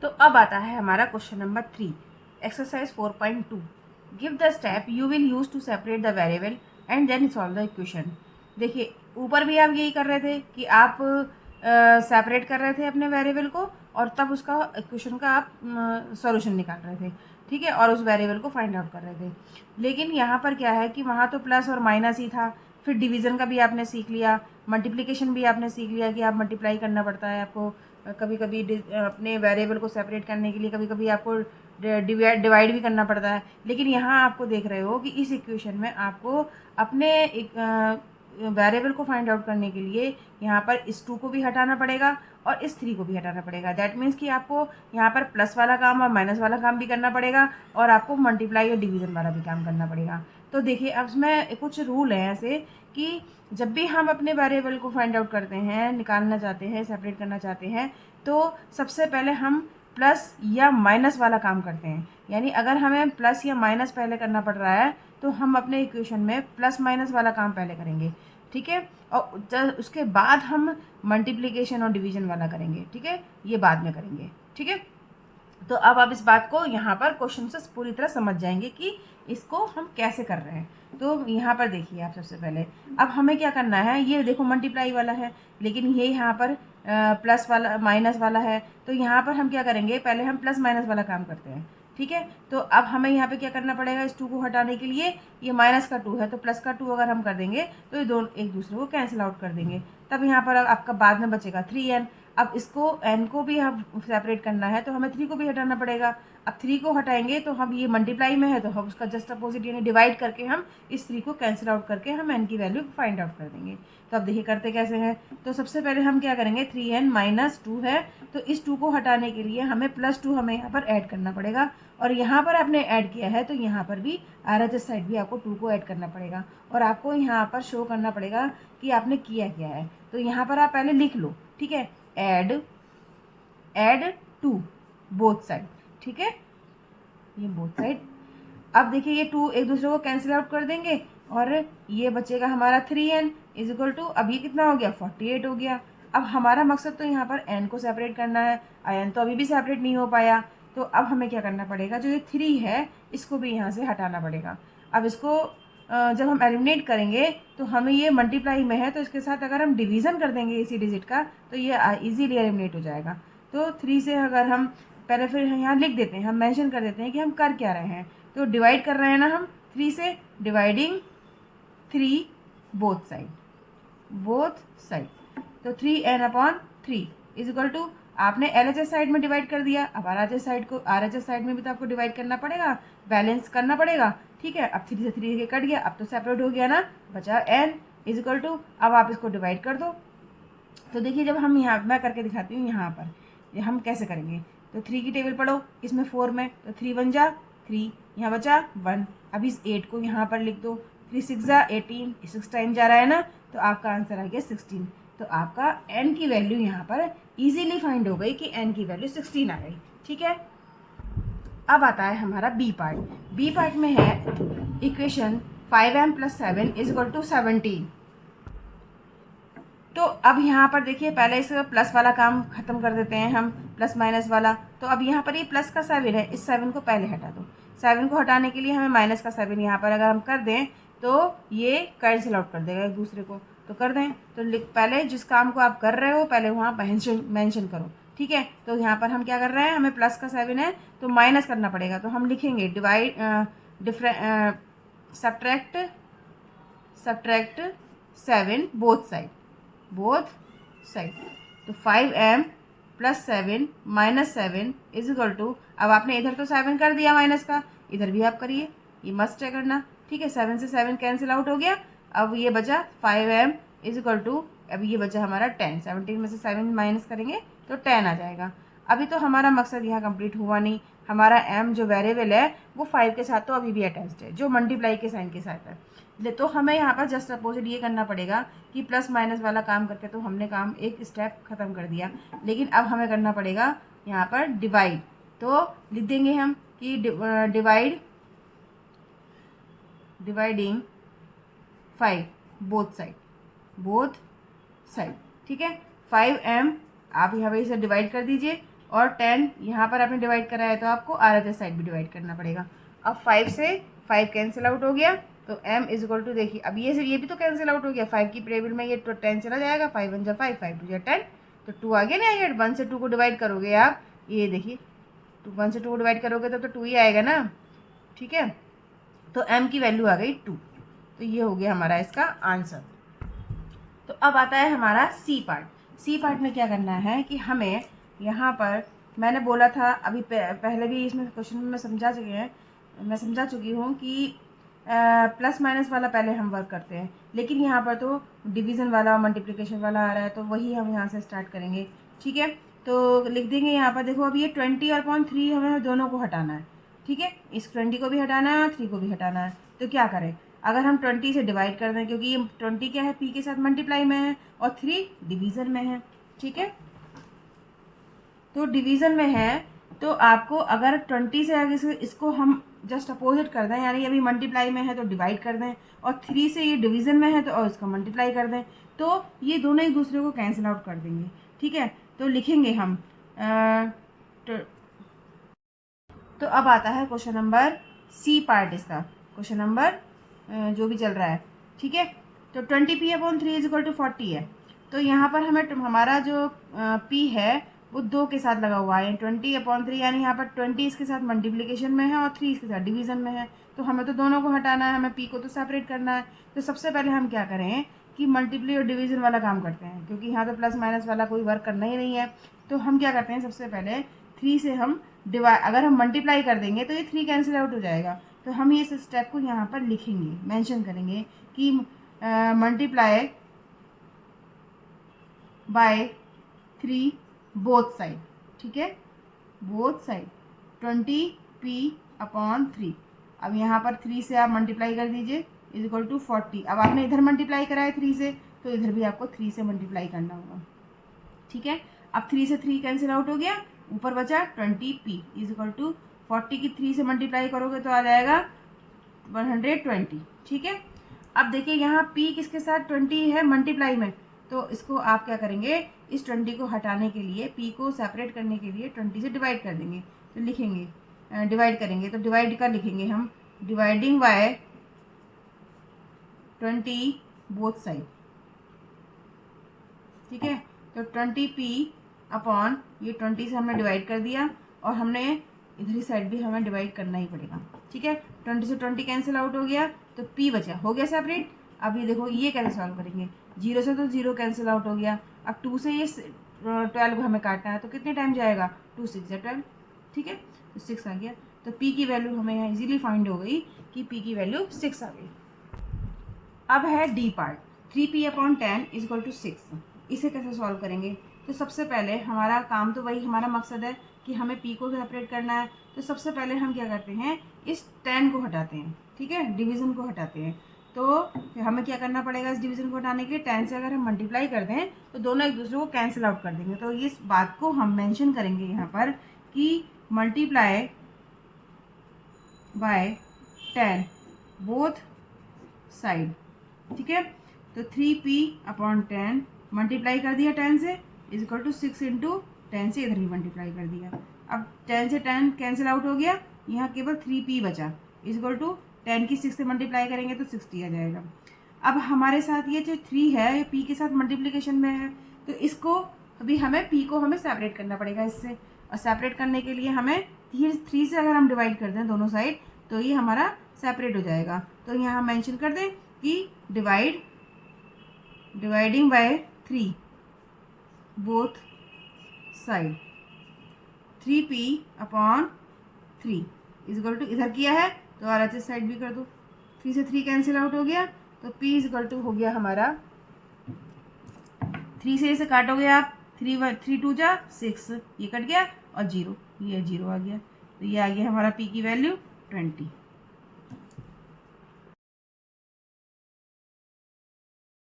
तो अब आता है हमारा question number 3, exercise 4.2। Give the step you will use to separate the variable and then solve the equation. देखिए ऊपर भी आप यही कर रहे थे कि आप सेपरेट कर रहे थे अपने वेरिएबल को और तब उसका इक्वेशन का आप सॉल्यूशन निकाल रहे थे, ठीक है, और उस वेरिएबल को फाइंड आउट कर रहे थे। लेकिन यहाँ पर क्या है कि वहाँ तो प्लस और माइनस ही था, फिर डिवीज़न का भी आपने सीख लिया, मल्टीप्लिकेशन भी आपने सीख लिया कि आप मल्टीप्लाई करना पड़ता है आपको, कभी कभी अपने वेरिएबल को सेपरेट करने के लिए कभी कभी आपको डिवाइड भी करना पड़ता है। लेकिन यहाँ आपको देख रहे हो कि इस इक्वेशन में आपको अपने वेरिएबल को फाइंड आउट करने के लिए यहाँ पर इस 2 को भी हटाना पड़ेगा और इस 3 को भी हटाना पड़ेगा। दैट मीन्स कि आपको यहाँ पर प्लस वाला काम और माइनस वाला काम भी करना पड़ेगा और आपको मल्टीप्लाई और डिवीज़न वाला भी काम करना पड़ेगा। तो देखिए अब इसमें कुछ रूल हैं ऐसे कि जब भी हम अपने वेरिएबल को फाइंड आउट करते हैं, निकालना चाहते हैं, सेपरेट करना चाहते हैं, तो सबसे पहले हम प्लस या माइनस वाला काम करते हैं। यानी अगर हमें प्लस या माइनस पहले करना पड़ रहा है तो हम अपने इक्वेशन में प्लस माइनस वाला काम पहले करेंगे, ठीक है, और उसके बाद हम मल्टीप्लिकेशन और डिवीजन वाला करेंगे, ठीक है, ये बाद में करेंगे, ठीक है। तो अब आप इस बात को यहाँ पर क्वेश्चन से पूरी तरह समझ जाएंगे कि इसको हम कैसे कर रहे हैं। तो यहाँ पर देखिए आप सबसे पहले अब हमें क्या करना है, ये देखो मल्टीप्लाई वाला है लेकिन ये यहाँ पर प्लस वाला माइनस वाला है। तो यहाँ पर हम क्या करेंगे, पहले हम प्लस माइनस वाला काम करते हैं, ठीक है। तो अब हमें यहाँ पे क्या करना पड़ेगा, इस 2 को हटाने के लिए, ये माइनस का 2 है तो प्लस का 2 अगर हम कर देंगे तो ये दोनों एक दूसरे को कैंसिल आउट कर देंगे। तब यहाँ पर अब आपका बाद में बचेगा 3n। अब इसको n को भी हम सेपरेट करना है तो हमें 3 को भी हटाना पड़ेगा। अब 3 को हटाएंगे तो हम ये मल्टीप्लाई में है तो हम उसका जस्ट अपोजिट यानी डिवाइड करके हम इस 3 को कैंसिल आउट करके हम n की वैल्यू फाइंड आउट कर देंगे। तो अब देखिए करते कैसे हैं। तो सबसे पहले हम क्या करेंगे, 3n माइनस 2 है तो इस 2 को हटाने के लिए हमें प्लस 2 हमें यहाँ पर ऐड करना पड़ेगा और यहाँ पर आपने ऐड किया है तो यहाँ पर भी RHS साइड भी आपको 2 को ऐड करना पड़ेगा और आपको यहाँ पर शो करना पड़ेगा कि आपने किया क्या है। तो यहाँ पर आप पहले लिख लो, ठीक है, एड टू बोथ साइड, ठीक है, ये बोथ साइड। अब देखिए ये 2 एक दूसरे को कैंसिल आउट कर देंगे और ये बचेगा हमारा 3n इज इक्वल टू, अब ये कितना हो गया 48 हो गया। अब हमारा मकसद तो यहाँ पर n को सेपरेट करना है, n तो अभी भी सेपरेट नहीं हो पाया। तो अब हमें क्या करना पड़ेगा, जो ये 3 है इसको भी यहाँ से हटाना पड़ेगा। अब इसको जब हम एलिमिनेट करेंगे तो हमें ये मल्टीप्लाई में है तो इसके साथ अगर हम डिवीज़न कर देंगे इसी डिजिट का तो ये इजीली एलिमिनेट हो जाएगा। तो 3 से अगर हम पहले फिर यहाँ लिख देते हैं, हम मेंशन कर देते हैं कि हम कर क्या रहे हैं। तो डिवाइड कर रहे हैं ना हम 3 से, डिवाइडिंग 3 बोथ साइड। तो 3n/3 इज इक्वल टू, आपने LHS साइड में डिवाइड कर दिया, अब RHS साइड में भी तो आपको डिवाइड करना पड़ेगा, बैलेंस करना पड़ेगा, ठीक है। अब 3 से 3 के कट गया, अब तो सेपरेट हो गया ना, बचा n इज इक्वल टू, अब आप इसको डिवाइड कर दो। तो देखिए जब हम यहाँ, मैं करके दिखाती हूँ यहाँ पर हम कैसे करेंगे। तो 3 की टेबल पढ़ो, इसमें 4 में, तो 3 1 जा 3, यहाँ बचा 1। अब इस 8 को यहाँ पर लिख दो, 3 6 जा 18, 6 टाइम जा रहा है ना, तो आपका आंसर आ गया 16। तो आपका n की वैल्यू यहाँ पर इजीली फाइंड हो गई कि n की वैल्यू 16 आ गई, ठीक है। अब आता है हमारा बी पार्ट। बी पार्ट में है equation 5m + 7 is equal to 17। तो अब यहाँ पर देखिए पहले इस प्लस वाला काम खत्म कर देते हैं हम, प्लस माइनस वाला। तो अब यहाँ पर ये प्लस का 7 है, इस 7 को पहले हटा दो। 7 को हटाने के लिए हमें माइनस का 7 यहाँ पर अगर हम कर दें तो ये कैंसिल आउट कर देगा एक दूसरे को। तो कर दें तो पहले जिस काम को आप कर रहे हो पहले वहाँ मेंशन करो, ठीक है। तो यहाँ पर हम क्या कर रहे हैं, हमें प्लस का 7 है तो माइनस करना पड़ेगा। तो हम लिखेंगे सब्ट्रैक्ट 7 बोथ साइड। तो 5m + 7 - 7 इज इक्वल टू, अब आपने इधर तो 7 कर दिया माइनस का, इधर भी आप करिए, ये मस्ट है करना, ठीक है। 7 से 7 कैंसिल आउट हो गया। अब ये बचा 5m इज इक्वल टू, अब ये बचा हमारा 10, 17 में से 7 माइनस करेंगे तो 10 आ जाएगा। अभी तो हमारा मकसद यहाँ कंप्लीट हुआ नहीं, हमारा m जो वेरिएबल है वो 5 के साथ तो अभी भी अटैच्ड है, जो मल्टीप्लाई के साइन के साथ है। तो हमें यहाँ पर जस्ट अपोजिट ये करना पड़ेगा कि प्लस माइनस वाला काम करके तो हमने काम एक स्टेप खत्म कर दिया, लेकिन अब हमें करना पड़ेगा यहाँ पर डिवाइड। तो लिख देंगे हम कि डिवाइडिंग 5 बोथ साइड, ठीक है। 5m आप यहाँ पे इसे डिवाइड कर दीजिए, और 10 यहाँ पर आपने डिवाइड करा है तो आपको RHS साइड भी डिवाइड करना पड़ेगा। अब 5 से 5 कैंसिल आउट हो गया तो m इज इक्वल टू, देखिए अब ये भी तो कैंसिल आउट हो गया, 5 की टेबल में ये 10 चला जाएगा, 5 1 जा 5, 5 2 जा 10, तो 2 आ गया ना। ये 1 से 2 को डिवाइड करोगे आप, ये देखिए 1 से 2 को डिवाइड करोगे तो 2 ही आएगा ना, ठीक है। तो m की वैल्यू आ गई 2, तो ये हो गया हमारा इसका आंसर। तो अब आता है हमारा सी पार्ट। सी पार्ट में क्या करना है कि हमें यहाँ पर, मैंने बोला था अभी पहले भी इसमें क्वेश्चन में मैं समझा चुकी हूँ कि प्लस माइनस वाला पहले हम वर्क करते हैं, लेकिन यहाँ पर तो डिवीज़न वाला और मल्टीप्लिकेशन वाला आ रहा है, तो वही हम यहाँ से स्टार्ट करेंगे, ठीक है। तो लिख देंगे यहाँ पर, देखो अब ये 20/3 हमें दोनों को हटाना है, ठीक है। इस 20 को भी हटाना है, 3 को भी हटाना है, तो क्या करें, अगर हम 20 से डिवाइड कर दें, क्योंकि ये 20 क्या है, p के साथ मल्टीप्लाई में है और 3 डिवीज़न में है, ठीक है। तो डिवीज़न में है तो आपको अगर 20 से अगर इसको हम जस्ट अपोजिट कर दें, यानी अभी मल्टीप्लाई में है तो डिवाइड कर दें, और 3 से ये डिवीज़न में है तो और इसका मल्टीप्लाई कर दें, तो ये दोनों एक दूसरे को कैंसिल आउट कर देंगे, ठीक है। तो लिखेंगे हम तो अब आता है क्वेश्चन नंबर सी पार्ट इसका, क्वेश्चन नंबर जो भी चल रहा है, ठीक है। तो 20p/3 इज इक्वल टू 40 है, तो यहाँ पर हमें हमारा जो p है वो 2 के साथ लगा हुआ है, 20/3 यानी यहाँ पर 20 इसके साथ मल्टीप्लिकेशन में है और 3 इसके साथ डिवीज़न में है, तो हमें तो दोनों को हटाना है, हमें p को तो सेपरेट करना है। तो सबसे पहले हम क्या करें कि मल्टीप्ली और डिवीज़न वाला काम करते हैं, क्योंकि यहाँ तो प्लस माइनस वाला कोई वर्क करना ही नहीं है। तो हम क्या करते हैं, सबसे पहले 3 से हम अगर हम मल्टीप्लाई कर देंगे तो ये 3 कैंसिल आउट हो जाएगा, तो हम ये स्टेप को यहाँ पर लिखेंगे, मेंशन करेंगे कि मल्टीप्लाई बाय 3 बोथ साइड, ठीक है, बोथ साइड 20p/3। अब यहाँ पर 3 से आप मल्टीप्लाई कर दीजिए इज इक्वल टू 40। अब आपने इधर मल्टीप्लाई करा है 3 से, तो इधर भी आपको 3 से मल्टीप्लाई करना होगा, ठीक है। अब 3 से 3 कैंसिल आउट हो गया, ऊपर बचा 20p इज इक्वल टू 40 की 3 से मल्टीप्लाई करोगे तो आ जाएगा 120, ठीक है। अब देखिए यहाँ p किसके साथ 20 है मल्टीप्लाई में, तो इसको आप क्या करेंगे, इस 20 को हटाने के लिए, p को सेपरेट करने के लिए 20 से डिवाइड कर देंगे, तो लिखेंगे डिवाइड करेंगे, तो डिवाइड का लिखेंगे हम डिवाइडिंग बाय 20 बोथ साइड, ठीक है। तो 20p/ ये 20 से हमने डिवाइड कर दिया और हमने इधर ही साइड भी हमें डिवाइड करना ही पड़ेगा, ठीक है। 20 से 20 कैंसिल आउट हो गया तो p बचा, हो गया सेपरेट। अब ये देखो ये कैसे सॉल्व करेंगे, 0 से तो 0 कैंसिल आउट हो गया, अब 2 से ये 12 हमें काटना है, तो कितने टाइम जाएगा, 2 6 या 12, ठीक है, तो 6 आ गया। तो p की वैल्यू हमें यहाँ इजीली फाइंड हो गई कि p की वैल्यू 6 आ गई। अब है D part, 3p/10 is equal to 6, इसे कैसे सॉल्व करेंगे। तो सबसे पहले हमारा काम तो वही, हमारा मकसद है कि हमें p को सेपरेट करना है, तो सबसे पहले हम क्या करते हैं, इस 10 को हटाते हैं, ठीक है, डिवीज़न को हटाते हैं। तो हमें क्या करना पड़ेगा, इस डिवीज़न को हटाने के लिए 10 से अगर हम मल्टीप्लाई कर दें तो दोनों एक दूसरे को कैंसिल आउट कर देंगे। तो इस बात को हम मेंशन करेंगे यहाँ पर कि मल्टीप्लाई बाय 10 बोथ साइड, ठीक है। तो 3p/10 मल्टीप्लाई कर दिया 10 से इज इक्वल टू 6 इंटू 10 से इधर ही मल्टीप्लाई कर दिया। अब 10 से 10 कैंसिल आउट हो गया, यहाँ केवल 3p बचा, इज इक्वल टू 10 की 6 से मल्टीप्लाई करेंगे तो 60 आ जाएगा। अब हमारे साथ ये जो 3 है ये p के साथ मल्टीप्लिकेशन में है, तो इसको अभी हमें p को हमें सेपरेट करना पड़ेगा इससे, और सेपरेट करने के लिए हमें 3 से अगर हम डिवाइड कर दें दोनों साइड तो ये हमारा सेपरेट हो जाएगा। तो यहाँ मेंशन कर दें कि dividing by 3 both side 3p/3 is equal to, इधर किया है तो RHS साइड भी कर दो, 3 से 3 कैंसिल आउट हो गया, तो p इज इक्वल टू हो गया हमारा 3 से इसे काटोगे आप, 3 2 जा 6, ये कट गया और 0, ये 0 आ गया, तो ये आ गया हमारा p की वैल्यू 20।